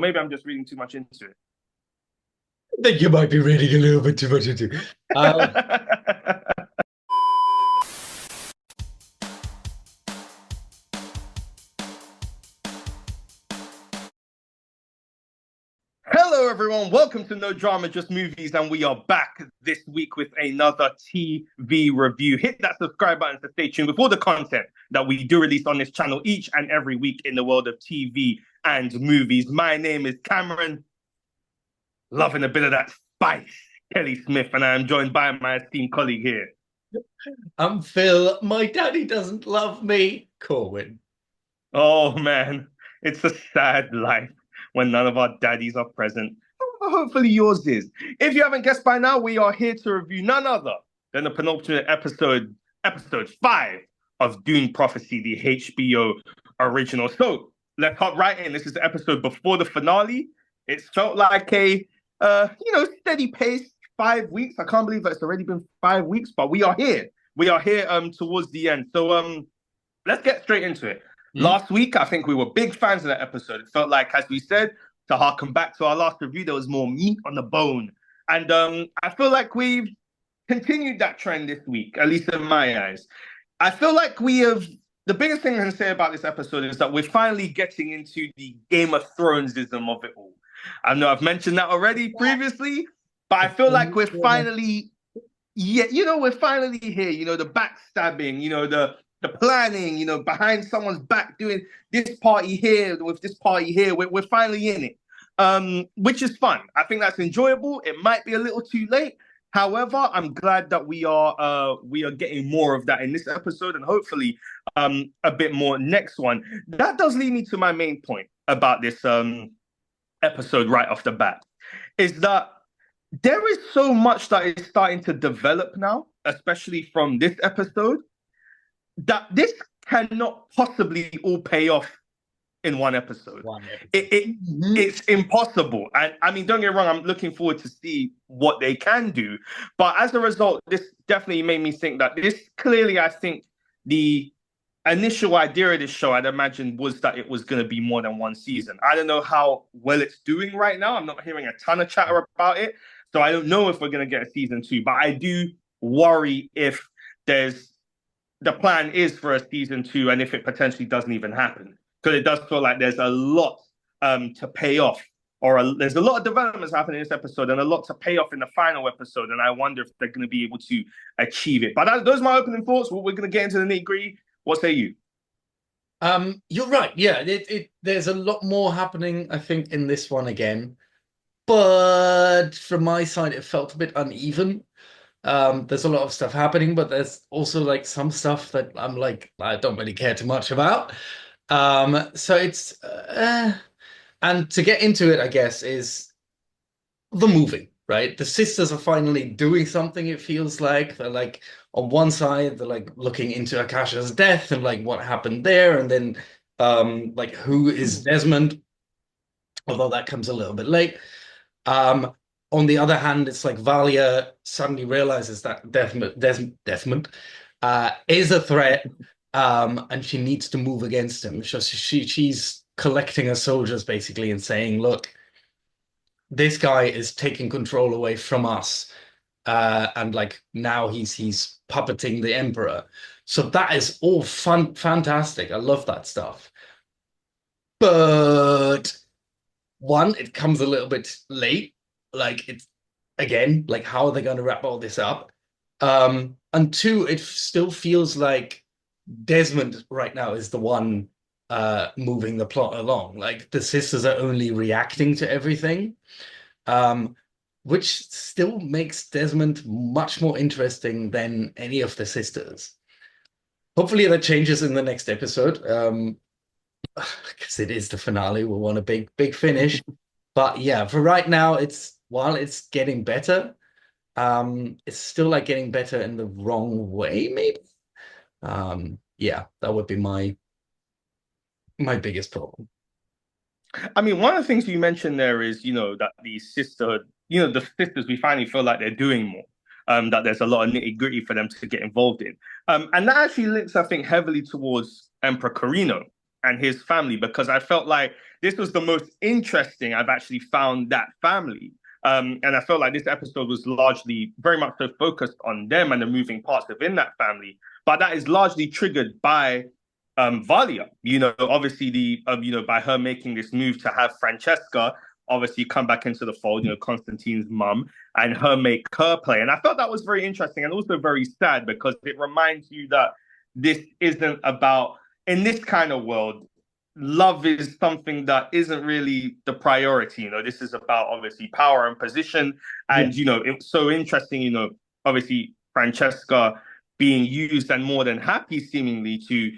maybe I'm just reading too much into it. I think you might be reading a little bit too much into. Hello, everyone. Welcome to No Drama, Just Movies, and we are back this week with another TV review. Hit that subscribe button to stay tuned with all the content that we do release on this channel each and every week in the world of TV and movies. My name is Cameron, loving a bit of that spice, Kelly Smith, and I am joined by my esteemed colleague here. I'm Phil. My daddy doesn't love me. Corwin. Oh, man, it's a sad life when none of our daddies are present. Hopefully yours is. If you haven't guessed by now, we are here to review none other than the penultimate episode, episode 5 of Dune Prophecy, the HBO original. So let's hop right in. This is the episode before the finale. It's felt like a, steady pace, 5 weeks. I can't believe it's already been 5 weeks, but we are here. We are here towards the end. So let's get straight into it. Last week, I think we were big fans of that episode. It felt like, as we said, to harken back to our last review, there was more meat on the bone. And I feel like we've continued that trend this week, at least in my eyes. I feel like the biggest thing I can say about this episode is that we're finally getting into the Game of Thrones-ism of it all. I know I've mentioned that already previously, but I feel like we're finally, we're finally here. The backstabbing, the planning, behind someone's back, doing this party here with this party here. We're finally in it, which is fun. I think that's enjoyable. It might be a little too late. However, I'm glad that we are getting more of that in this episode, and hopefully a bit more next one. That does lead me to my main point about this episode right off the bat, is that there is so much that is starting to develop now, especially from this episode, that this cannot possibly all pay off in one episode. It's impossible. And I mean, don't get me wrong, I'm looking forward to see what they can do. But as a result, this definitely made me think that this clearly, I think, the initial idea of this show, I'd imagine, was that it was going to be more than one season. I don't know how well it's doing right now. I'm not hearing a ton of chatter about it. So I don't know if we're going to get a season 2. But I do worry if the plan is for a season 2 and if it potentially doesn't even happen. Because it does feel like there's a lot to pay off, or there's a lot of developments happening in this episode and a lot to pay off in the final episode. And I wonder if they're going to be able to achieve it. But those are my opening thoughts. We're going to get into the nitty-gritty. What say you? You're right. Yeah, there's a lot more happening, I think, in this one again. But from my side, it felt a bit uneven. There's a lot of stuff happening, but there's also like some stuff that I'm like, I don't really care too much about. So it's and to get into it, I guess, is the moving, right? The sisters are finally doing something, it feels like. They're like on one side, they're like looking into Akasha's death and like what happened there, and then like who is Desmond, although that comes a little bit late. On the other hand, it's like Valya suddenly realizes that Desmond is a threat, and she needs to move against him. She's collecting her soldiers basically and saying, look, this guy is taking control away from us, and like now he's puppeting the emperor. So that is all fantastic. I love that stuff. But one, it comes a little bit late. Like it's again, like how are they going to wrap all this up? And two, it still feels like Desmond right now is the one moving the plot along. Like the sisters are only reacting to everything, which still makes Desmond much more interesting than any of the sisters. Hopefully that changes in the next episode, because it is the finale. We want a big finish. But yeah, for right now, while it's getting better, it's still like getting better in the wrong way, maybe. Yeah, that would be my biggest problem. I mean, one of the things you mentioned there is, that the sisterhood, the sisters, we finally feel like they're doing more. That there's a lot of nitty gritty for them to get involved in. And that actually links, I think, heavily towards Emperor Corrino. and his family, because I felt like this was the most interesting I've actually found that family. And I felt like this episode was largely very much so focused on them and the moving parts within that family. But that is largely triggered by Valya. Obviously by her making this move to have Francesca obviously come back into the fold, Constantine's mum, and her make her play. And I felt that was very interesting and also very sad because it reminds you that this isn't about, in this kind of world, love is something that isn't really the priority. This is about obviously power and position. And, it's so interesting, obviously Francesca being used and more than happy seemingly to,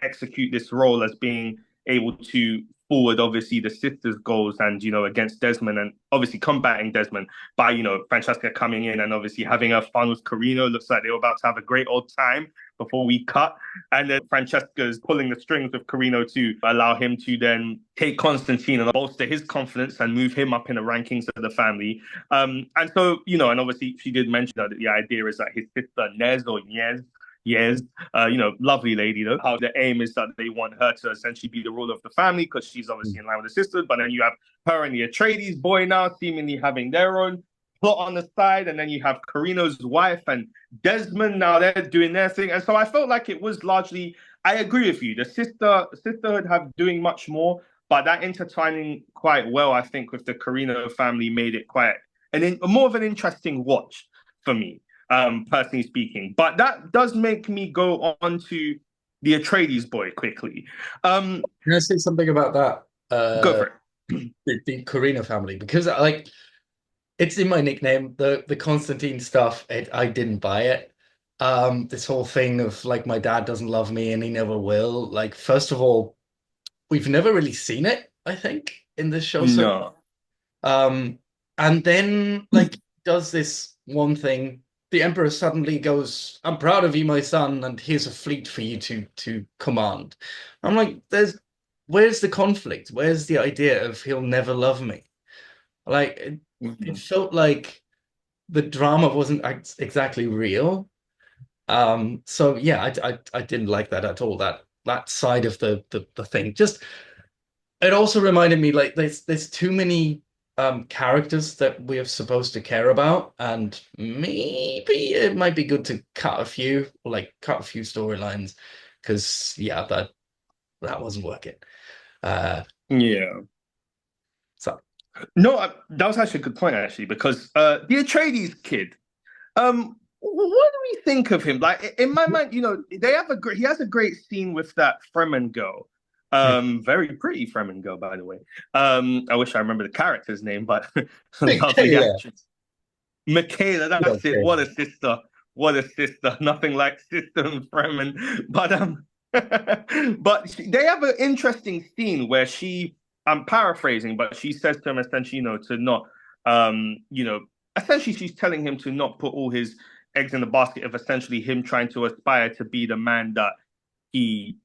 execute this role as being able to forward obviously the sisters' goals and against Desmond and obviously combating Desmond by Francesca coming in and obviously having her fun with Corrino. Looks like they were about to have a great old time before we cut. And then Francesca's pulling the strings with Corrino to allow him to then take Constantine and bolster his confidence and move him up in the rankings of the family. And so, and obviously she did mention that the idea is that his sister Ynez, yes, lovely lady, though. How the aim is that they want her to essentially be the ruler of the family because she's obviously in line with the sisters. But then you have her and the Atreides boy now seemingly having their own plot on the side. And then you have Corrino's wife and Desmond now they're doing their thing. And so I felt like it was largely, I agree with you. The sisterhood have doing much more, but that intertwining quite well, I think, with the Corrino family made it quite more of an interesting watch for me. Personally speaking. But that does make me go on to the Atreides boy quickly. Can I say something about that? Go for it. The Corrino family, because it's in my nickname, the Constantine stuff, I didn't buy it. This whole thing of like my dad doesn't love me and he never will. Like, first of all, we've never really seen it, I think, in this show. No. And then like does this one thing. The Emperor suddenly goes, "I'm proud of you, my son, and here's a fleet for you to command." I'm like, where's the conflict? Where's the idea of he'll never love me? Like, it felt like the drama wasn't exactly real. So yeah, I didn't like that at all. That side of the thing. Just it also reminded me like there's too many characters that we're supposed to care about, and maybe it might be good to cut a few storylines because that wasn't working. Yeah. So no, that was actually a good point actually because the Atreides kid, what do we think of him? Like in my mind, he has a great scene with that Fremen girl. Very pretty Fremen girl, by the way. I wish I remember the character's name, but lovely actress. Mikaela, that's it. What a sister. What a sister. Nothing like sister and Fremen. But they have an interesting scene where I'm paraphrasing, but she says to him essentially, to not, essentially she's telling him to not put all his eggs in the basket of essentially him trying to aspire to be the man that he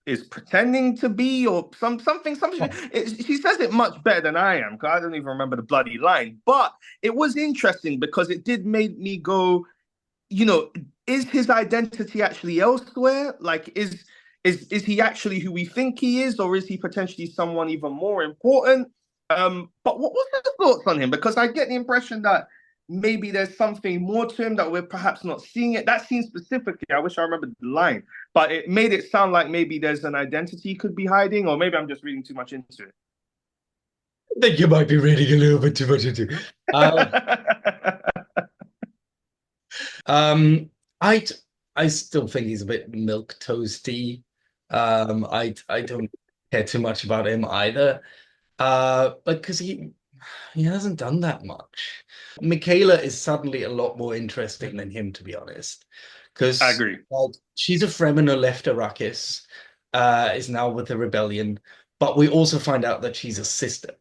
is pretending to be, or something. She says it much better than I am, because I don't even remember the bloody line. But it was interesting because it did make me go, is his identity actually elsewhere? Like, is he actually who we think he is, or is he potentially someone even more important? But what's your thoughts on him? Because I get the impression that maybe there's something more to him that we're perhaps not seeing it. That scene specifically, I wish I remembered the line, but it made it sound like maybe there's an identity he could be hiding, or maybe I'm just reading too much into it. I think you might be reading a little bit too much into it. I still think he's a bit milquetoasty. I don't care too much about him either. But because he hasn't done that much. Mikaela is suddenly a lot more interesting than him, to be honest. Because I agree. She's a Fremen who left Arrakis, is now with the rebellion, but we also find out that she's a sister.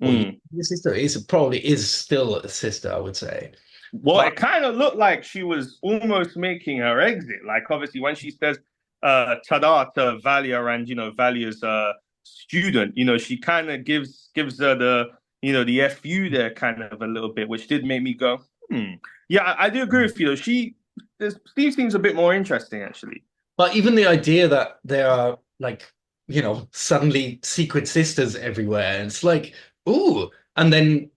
Well, the sister probably is still a sister, I would say. Well, it kind of looked like she was almost making her exit. Like, obviously, when she says "tada" to Valya and Valya's student, she kind of gives her the FU there kind of a little bit, which did make me go, Yeah, I do agree with you. Steve seems a bit more interesting, actually. But even the idea that they are like suddenly secret sisters everywhere. And it's like, ooh. And then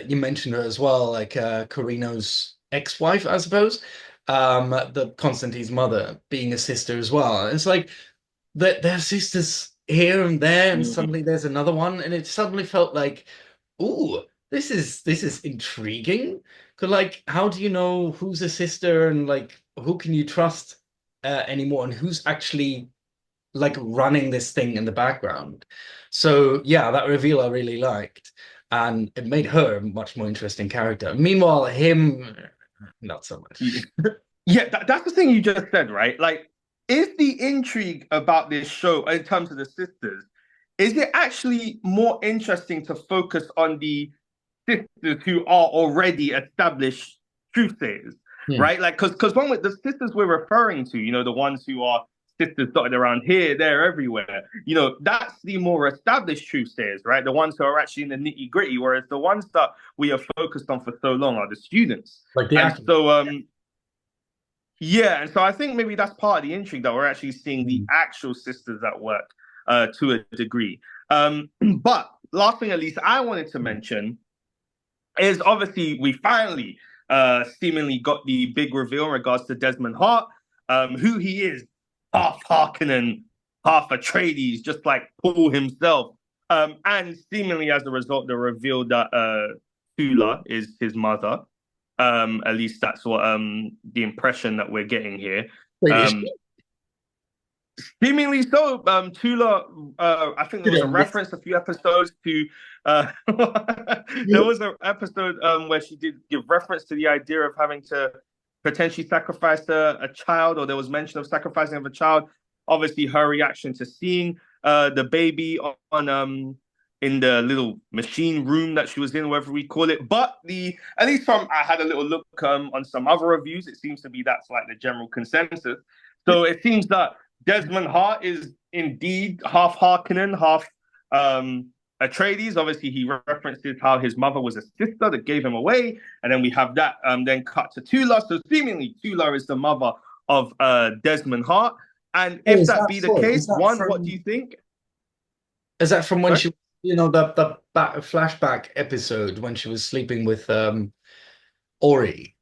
you mentioned her as well, like Corrino's ex-wife, I suppose. The Constantine's mother being a sister as well. And it's like they're sisters here and there, and Mhm. suddenly there's another one, and it suddenly felt like, ooh, this is intriguing. Because like, how do you know who's a sister and like who can you trust anymore, and who's actually like running this thing in the background? So yeah, that reveal I really liked, and it made her a much more interesting character. Meanwhile, him, not so Yeah, much. yeah, that's the thing you just said, right? Like, is the intrigue about this show in terms of the sisters, is it actually more interesting to focus on the sisters who are already established truthsayers, Hmm. right? Like, because one with the sisters we're referring to, the ones who are sisters dotted around here, there, everywhere, that's the more established truthsayers, right? The ones who are actually in the nitty gritty, whereas the ones that we have focused on for so long are the students. Like the And actor. so, yeah, and so I think maybe that's part of the intrigue that we're actually seeing the Hmm. actual sisters at work to a degree. But last thing, at least, I wanted to mention is obviously we finally seemingly got the big reveal in regards to Desmond Hart, who he is, half Harkonnen, half Atreides, just like Paul himself. And seemingly as a result, the reveal that Tula is his mother. At least that's what the impression that we're getting here. Wait, is Um, Seemingly so. Tula, I think there was a she? reference a few episodes to. There was an episode where she did give reference to the idea of having to potentially sacrifice a child, or there was mention of sacrificing of a child. Obviously, her reaction to seeing the baby on in the little machine room that she was in, whatever we call it. But the at least from I had a little look on some other reviews. It seems to be that's like the general consensus. So it seems that Desmond Hart is indeed half Harkonnen, half Atreides. Obviously, he references how his mother was a sister that gave him away, and then we have that then cut to Tula. So seemingly, Tula is the mother of Desmond Hart. And Oh, if is that that be the sorry? case, one, what do you think? Is that from when Sorry. she, the flashback episode when she was sleeping with Ori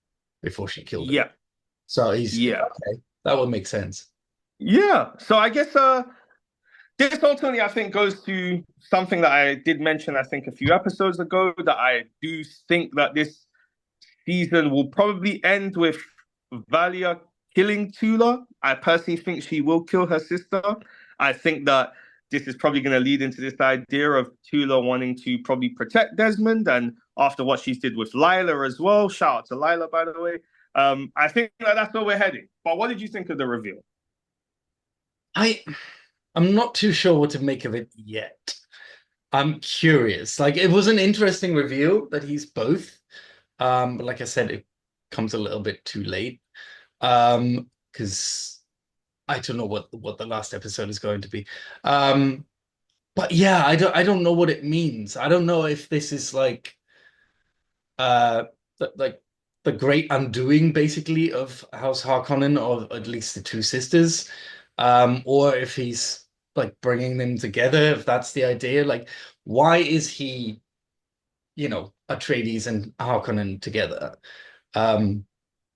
before she killed him? Yeah, So he's yeah, okay. That would make sense. yeah. So I guess this ultimately, I think, goes to something that I did mention, I think, a few episodes ago, that I do think that this season will probably end with Valya killing Tula. I personally think she will kill her sister. I think that this is probably going to lead into this idea of Tula wanting to probably protect Desmond. And after what she did with Lila as well, shout out to Lila, by the way. I think that that's where we're heading. But what did you think of the reveal? I I'm not too sure what to make of it yet. I'm curious. Like it was an interesting reveal that he's both. But like I said, it comes a little bit too late. Because I don't know what the last episode is going to be. But yeah, I don't know what it means. I don't know if this is uh like the great undoing basically of House Harkonnen, or at least the two sisters, or if he's like bringing them together, if that's the idea. Like, why is he, Atreides and Harkonnen together? Um,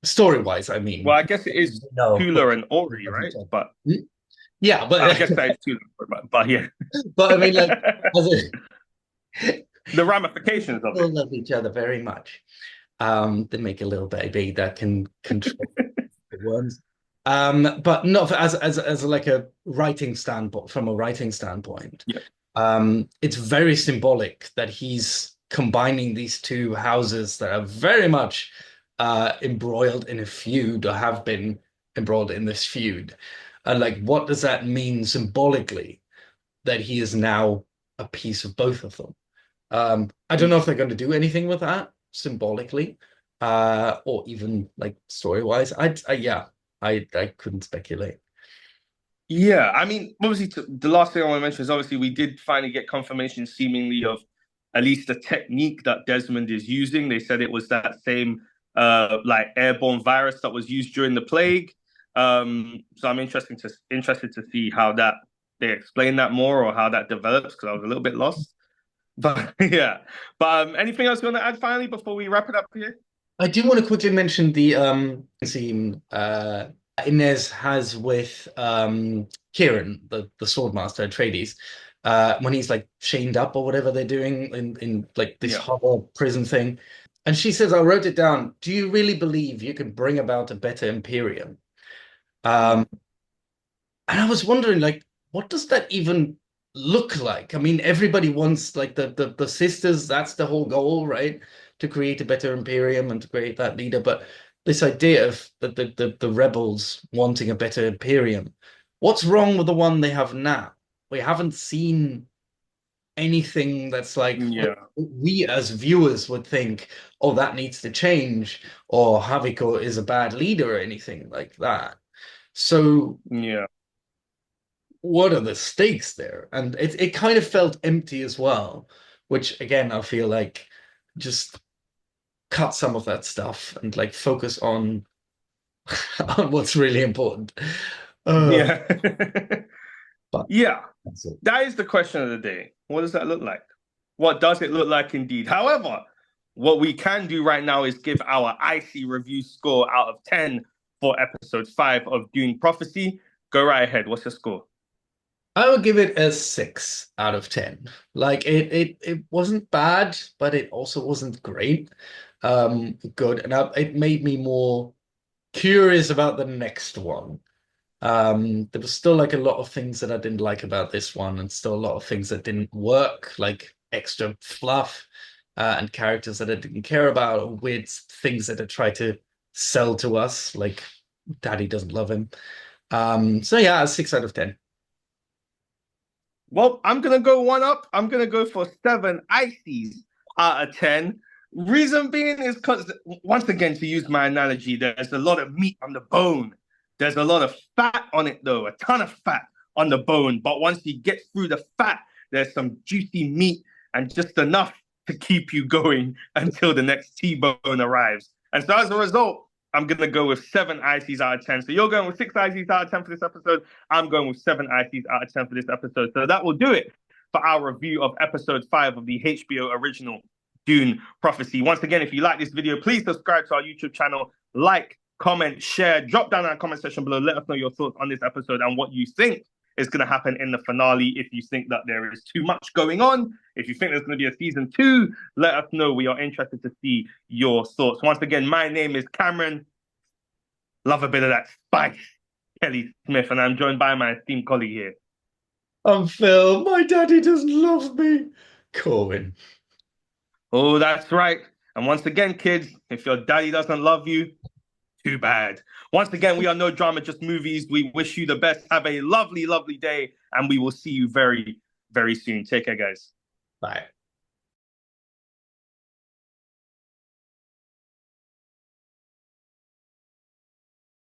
Story-wise, I mean, Well, I guess it is no, Tula and they Ori, love right? each other. But Yeah, I but guess that is Tula, but yeah. but I mean, like, as a, The ramifications of they it. love each other very much. They make a little baby that can control the worms. But not for, as like a writing standpoint, from a writing standpoint. Yeah. It's very symbolic that he's combining these two houses that are very much embroiled in a feud, or have been embroiled in this feud. And like, what does that mean symbolically that he is now a piece of both of them? I don't know if they're going to do anything with that symbolically, or even like story-wise. I couldn't speculate. Yeah, I mean, obviously, the last thing I want to mention is obviously we did finally get confirmation, seemingly, of at least the technique that Desmond is using. They said it was that same like airborne virus that was used during the plague. So I'm interested to see how that they explain that more or how that develops because I was a little bit lost. But yeah. But anything else you want to add finally before we wrap it up here? I do want to quickly mention the scene Ynez has with Keiran, the swordmaster Atreides, when he's like chained up or whatever they're doing in like this Yeah. horrible prison thing. And she says, I wrote it down. Do you really believe you can bring about a better Imperium? Mm. Um, and I was wondering, like, what does that even look like? I mean, everybody wants like the sisters, that's the whole goal, right? To create a better Imperium and to create that leader. But this idea of the rebels wanting a better Imperium, what's wrong with the one they have now? We haven't seen anything that's like Yeah. we as viewers would think, oh, that needs to change, or Javicco is a bad leader or anything like that. So Yeah. what are the stakes there? And it kind of felt empty as well, which again I feel like just cut some of that stuff and like focus on on what's really important. Uh, Yeah. but Yeah. that's it. That is the question of the day. What does that look like? What does it look like indeed? However, what we can do right now is give our icy review score out of 10 for episode 5 of Dune Prophecy. Go right ahead. What's your score? I would give it a 6 out of 10. Like it wasn't bad, but it also wasn't great. Good, and it made me more curious about the next one. There was still like a lot of things that I didn't like about this one, and still a lot of things that didn't work, like extra fluff, and characters that I didn't care about, or weird things that I tried to sell to us, like Daddy doesn't love him. So yeah, a 6 out of 10. Well, I'm gonna go one up. I'm gonna go for 7 ices out of 10. Reason being is because once again, to use my analogy, there's a lot of meat on the bone. There's a lot of fat on it, though, a ton of fat on the bone. But once you get through the fat, there's some juicy meat and just enough to keep you going until the next T-bone arrives. And so as a result, I'm gonna go with 7 ices out of 10. So you're going with 6 ices out of 10 for this episode. I'm going with 7 ices out of 10 for this episode. So that will do it for our review of episode 5 of the HBO original Dune Prophecy. Once again, if you like this video, please subscribe to our YouTube channel, like, comment, share, drop down in the comment section below. Let us know your thoughts on this episode and what you think is going to happen in the finale. If you think that there is too much going on, if you think there's going to be a season 2, let us know. We are interested to see your thoughts. Once again, my name is Cameron. Love a bit of that spice, Kelly Smith, and I'm joined by my esteemed colleague here. I'm Phil. My daddy doesn't love me. Corwin. Oh, that's right. And once again, kids, if your daddy doesn't love you, too bad. Once again, we are No Drama, Just Movies. We wish you the best. Have a lovely, lovely day, and we will see you very, very soon. Take care, guys. Bye.